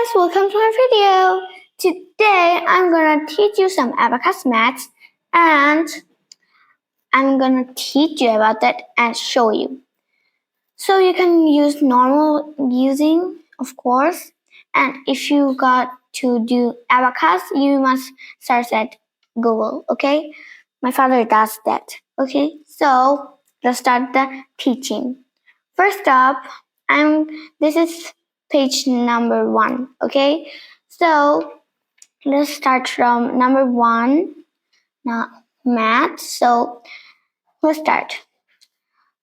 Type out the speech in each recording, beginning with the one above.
guys, welcome to my video. Today I'm gonna teach you some abacus maths and I'm gonna teach you about that and show you. So you can use normal using, of course, and if you got to do abacus, you must search at Google, okay? My father does that, okay? So let's start the teaching. First up, this is page number 1, okay? So let's start from number 1, now math. So let's start.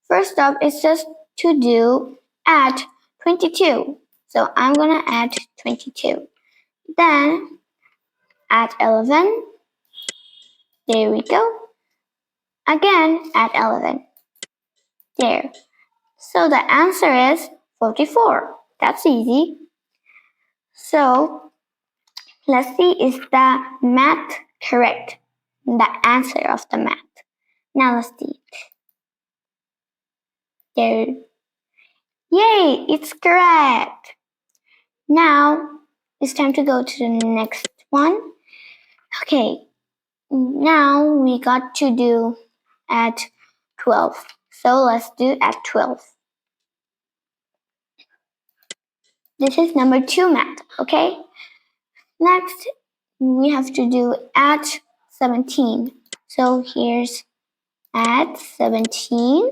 First up, it's just to do add 22. So I'm gonna add 22. Then add 11. There we go. Again, add 11. There. So the answer is 44. That's easy. So let's see, is the math correct? The answer of the math. Now let's see it. There. Yay, it's correct. Now it's time to go to the next one. Okay, now we got to do at 12. So let's do at 12. This is number 2 math, okay? Next, we have to do at 17. So here's at 17.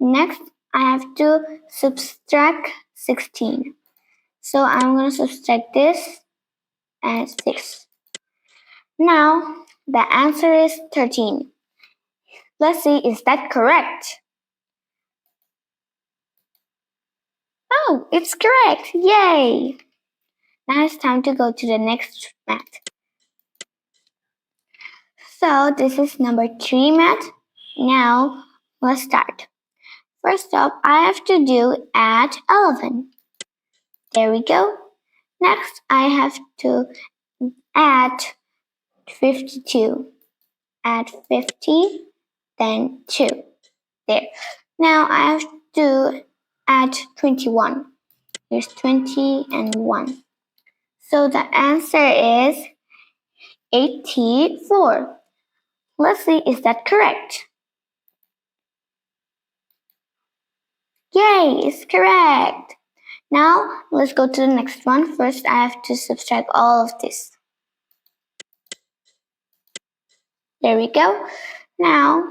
Next, I have to subtract 16. So I'm going to subtract this and 6. Now, the answer is 13. Let's see, is that correct? Oh, it's correct! Yay! Now it's time to go to the next math. So this is number 3 math. Now, let's start. First up, I have to do add 11. There we go. Next, I have to add 52. Add 50, then 2. There. Now I have to add 21. Here's 20 and 1. So the answer is 84. Let's see, is that correct? Yay, it's correct. Now let's go to the next one. First, I have to subtract all of this. There we go. Now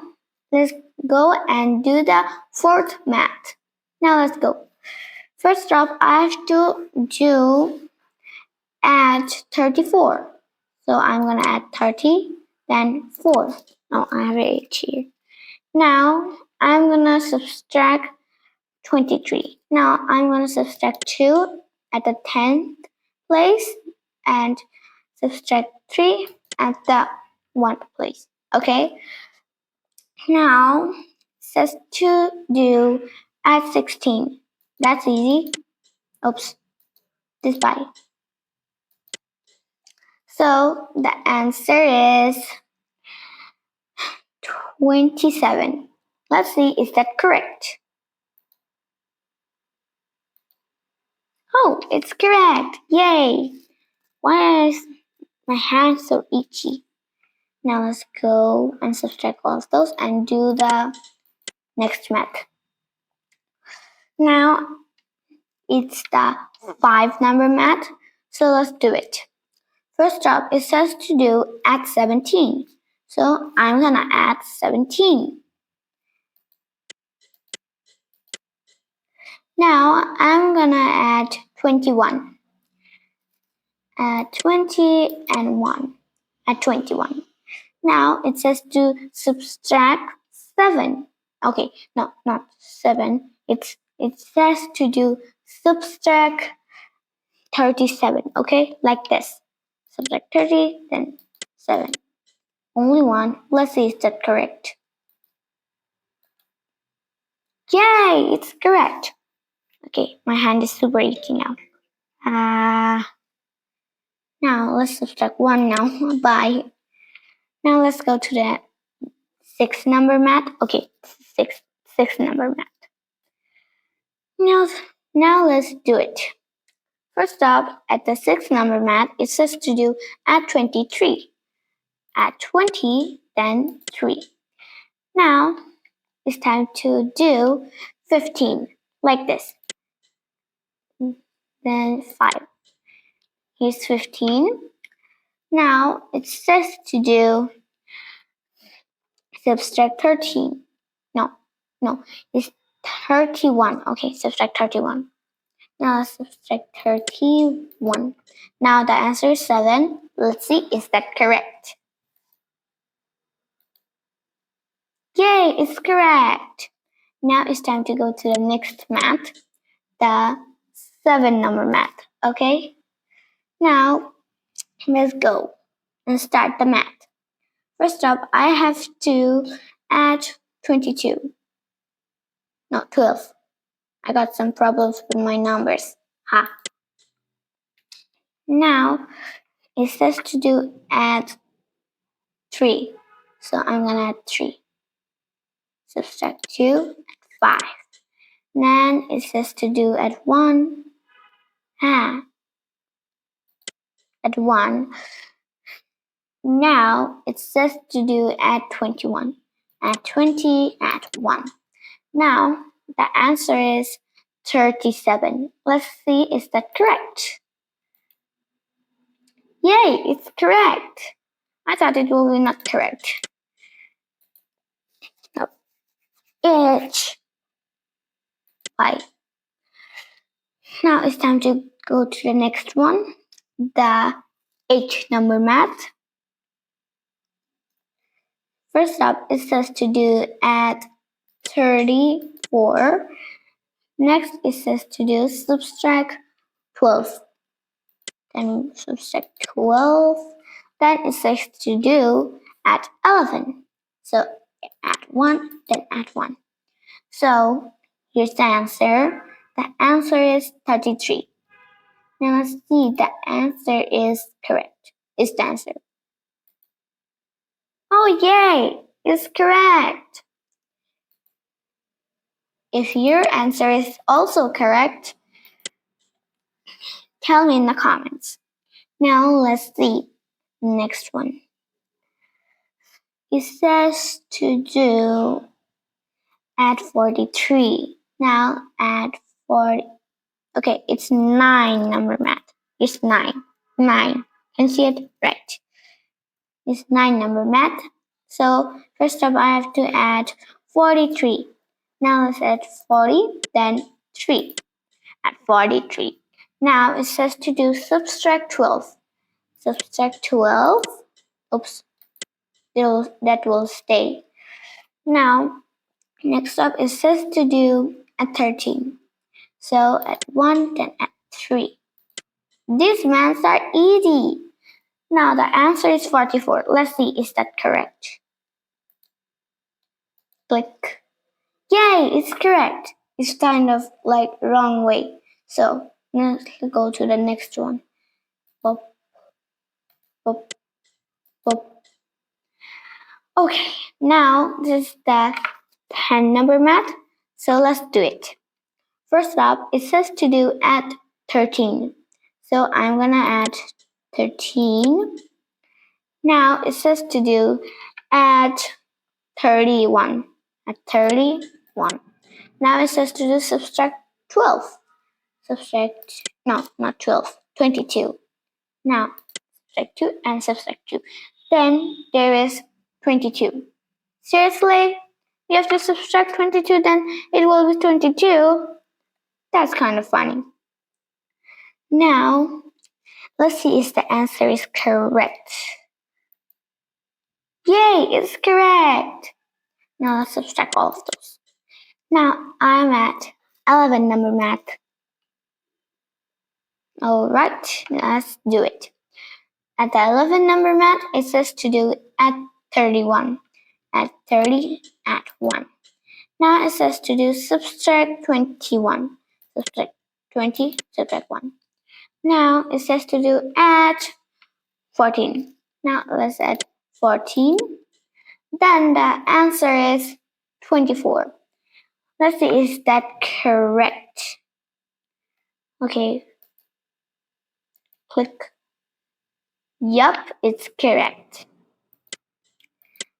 let's go and do the 4th math. Now let's go. First up, I have to do add 34. So I'm gonna add 30, then 4. Oh, I have 8 here. Now I'm gonna subtract 23. Now I'm gonna subtract 2 at the 10th place and subtract 3 at the 1st place. Okay. Now it says to do add 16. That's easy. Oops. This by. So the answer is 27. Let's see, is that correct? Oh, it's correct. Yay! Why is my hand so itchy? Now let's go and subtract all of those and do the next math. Now it's the 5 number math. So let's do it. First up, it says to do add 17. So I'm gonna add 17. Now I'm gonna add 21. Add 20 and 1. Add 21. Now it says to subtract 7. Okay, no, not 7. It says to do subtract 37. Okay, like this. Subtract 30, then 7. Only 1. Let's see, is that correct? Yay, it's correct. Okay, my hand is super itchy now. Now let's subtract 1 now. Bye. Now let's go to the 6 number math. Okay, 6 number math. Now let's do it. First up, at the 6th number math, it says to do add 23. Add 20, then 3. Now, it's time to do 15, like this. Then 5. Here's 15. Now, it says to do subtract 13. No, it's 31. Okay, subtract 31. Now subtract 31. Now the answer is 7. Let's see, is that correct? Yay, it's correct. Now it's time to go to the next math, the 7 number math. Okay? Now let's go and start the math. First up, I have to add 22. No, 12. I got some problems with my numbers. Ha. Now it says to do add 3. So I'm gonna add 3. Subtract 2, add 5. Then it says to do add 1. Add 1. Now it says to do add 21. Add 20, add 1. Now the answer is 37. Let's see, is that correct? Yay, it's correct. I thought it would be not correct. No. H. Y. Now it's time to go to the next one, the 8 number math. First up, it says to do add 34. Next, it says to do subtract 12. Then subtract 12. Then it says to do add 11. So add 1, then add 1. So here's the answer. The answer is 33. Now let's see, the answer is correct. Is the answer. Oh yay! It's correct! If your answer is also correct, tell me in the comments. Now let's see the next one. It says to do add 43. Now add 40. Okay, it's 9 number math. It's 9. 9. Can you see it? Right. It's 9 number math. So first up I have to add 43. Now let's add 40, then 3. Add 43. Now it says to do subtract 12. Subtract 12. Oops. That will stay. Now, next up it says to do add 13. So add 1, then add 3. These maths are easy. Now the answer is 44. Let's see, is that correct? Click. Yay, it's correct. It's kind of like wrong way. So let's go to the next one. Pop, pop, pop. Okay, now this is the 10 number math. So let's do it. First up, it says to do add 13. So I'm gonna add 13. Now it says to do add 31. Add 31. Now it says to do subtract 12. No, not 12, 22. Now subtract 2 and subtract 2. Then there is 22. Seriously? You have to subtract 22, then it will be 22. That's kind of funny. Now, let's see if the answer is correct. Yay, it's correct. Now let's subtract all of those. Now I'm at 11 number math. Alright, let's do it. At the 11 number math, it says to do add 31. Add 30, add 1. Now it says to do subtract 21. Subtract 20, subtract 1. Now it says to do add 14. Now let's add 14. Then the answer is 24. Let's see, is that correct? Okay, Click. Yup, it's correct.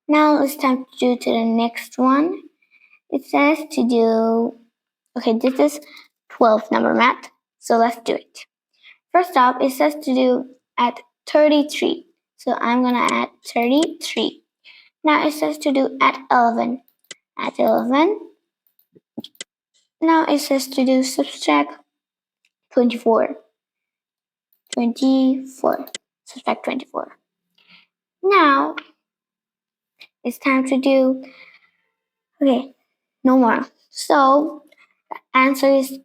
Now it's time to do to the next one. It says to do, okay, this is 12 number math, so let's do it. First up, it says to do at 33. So I'm gonna add 33. Now it says to do at 11. At 11. Now it says to do subtract 24. 24. Subtract 24. Now it's time to do, okay, no more. So the answer is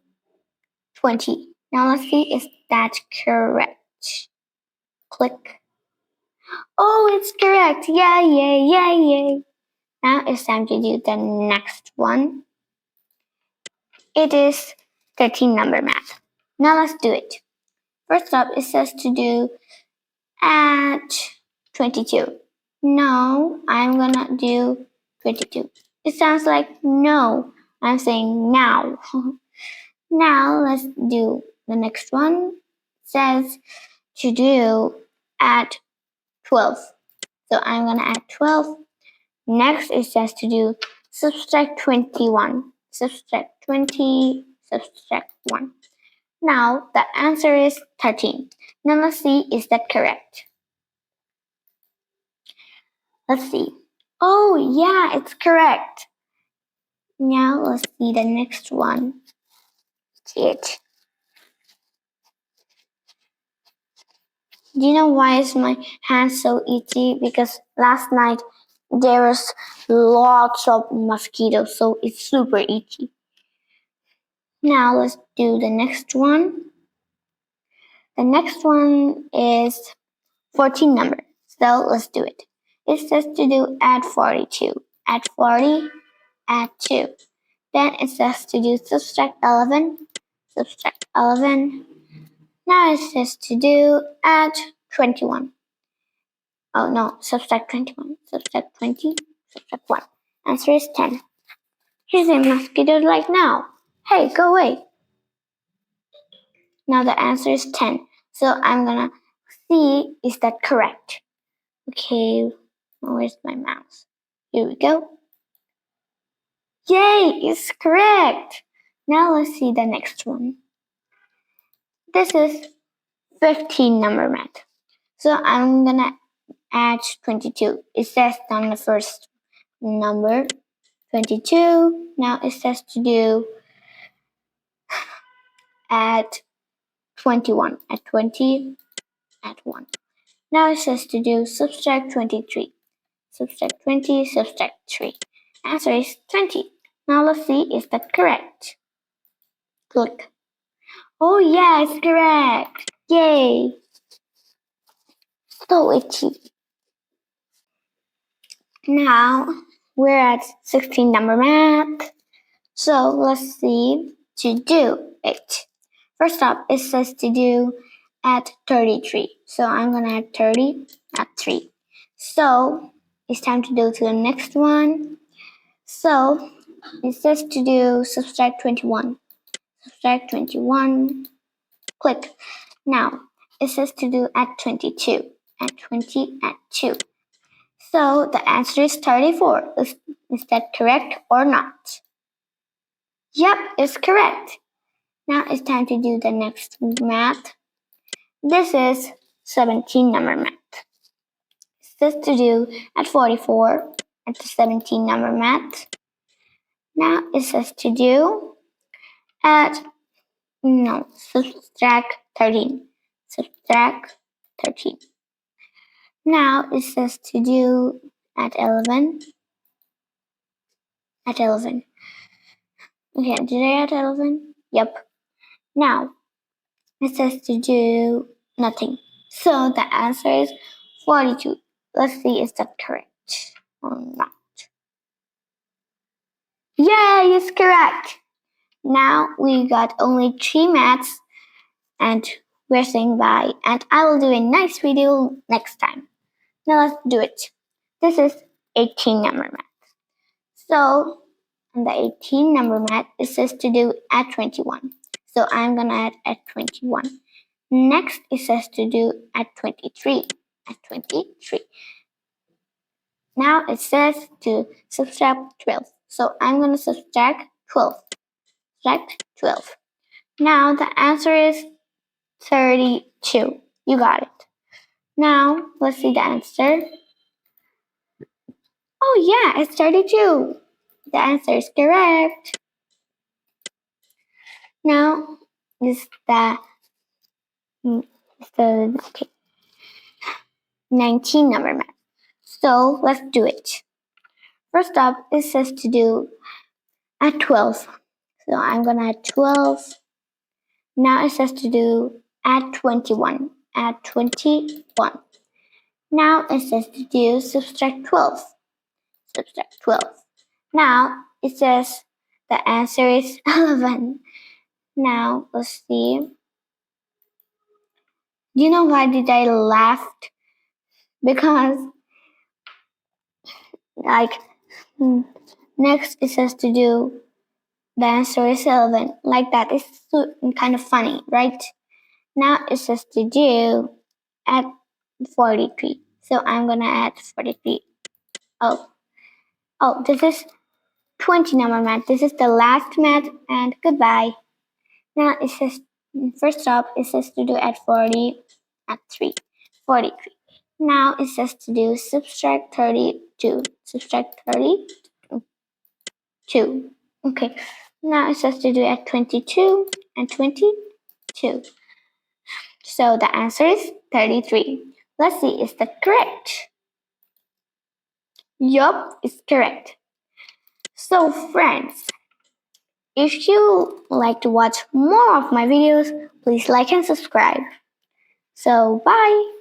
20. Now let's see if that's correct. Click. Oh, it's correct. Yay, yay, yay, yay. Now it's time to do the next one. It is 13 number math. Now let's do it. First up, it says to do at 22. No, I'm gonna do 22. It sounds like no. I'm saying now. Now let's do the next one. It says to do at 12. So I'm gonna add 12. Next it says to do subtract 21. Subtract 20, subtract 1. Now the answer is 13. Now let's see, is that correct? Let's see. Oh yeah, it's correct. Now let's see the next one. It. Do you know why is my hand so itchy? Because last night there was lots of mosquitoes, so it's super itchy. Now let's do the next one. The next one is 14 number. So let's do it. It says to do add 42. Add 40, add 2. Then it says to do subtract 11. Subtract 11. Now it says to do add 21. Oh no, subtract 21. Subtract 20. Subtract 1. Answer is 10. Here's a mosquito like now. Hey, go away. Now the answer is 10. So I'm gonna see is that correct. Okay, where's my mouse? Here we go. Yay, it's correct. Now let's see the next one. This is 15 number math. So I'm gonna add 22. It says on the first number 22. Now it says to do add 21. Add 20, add 1. Now it says to do subtract 23. Subtract 20, subtract 3. Answer is 20. Now let's see, is that correct? Click. Oh yeah, it's correct. Yay. So itchy. Now we're at 16 number math. So let's see to do it. First up, it says to do at 33. So I'm gonna add 30 at 3. So it's time to do to the next one. So it says to do subtract 21. Subtract 21. Click. Now it says to do at 22. At 20 at 2. So the answer is 34. Is that correct or not? Yep, it's correct. Now it's time to do the next math. This is 17 number math. It says to do at 44 at the 17 number math. Now it says to do at, no, subtract 13. Subtract 13. Now it says to do at 11. At 11. Okay, did I add 11? Yep. Now, it says to do nothing. So the answer is 42. Let's see is that correct or not. Yay, it's correct. Now we got only 3 maths and we're saying bye. And I will do a nice video next time. Now let's do it. This is 18 number math. So on the 18 number math, it says to do at 21. So I'm gonna add at 21. Next, it says to do at 23. At 23. Now it says to subtract 12. So I'm going to subtract 12. Subtract 12. Now the answer is 32. You got it. Now let's see the answer. Oh yeah, it's 32. The answer is correct. Now is the okay, 19 number math. So let's do it. First up, it says to do at 12. So I'm gonna add 12. Now it says to do at 21. Add 21. Now it says to do subtract 12. Subtract 12. Now it says the answer is 11. Now let's see. Do you know why did I laugh? Because like next it says to do the answer is 11. Like that is so, kind of funny, right? Now it says to do at 43. So I'm gonna add 43. Oh, this is 20 number math. This is the last math and goodbye. Now it says, first up, it says to do at 40, at 3, 43. Now it says to do subtract 32. Subtract 32. Okay. Now it says to do at 22 and 22. So the answer is 33. Let's see, is that correct? Yup, it's correct. So friends, if you like to watch more of my videos, please like and subscribe. So bye.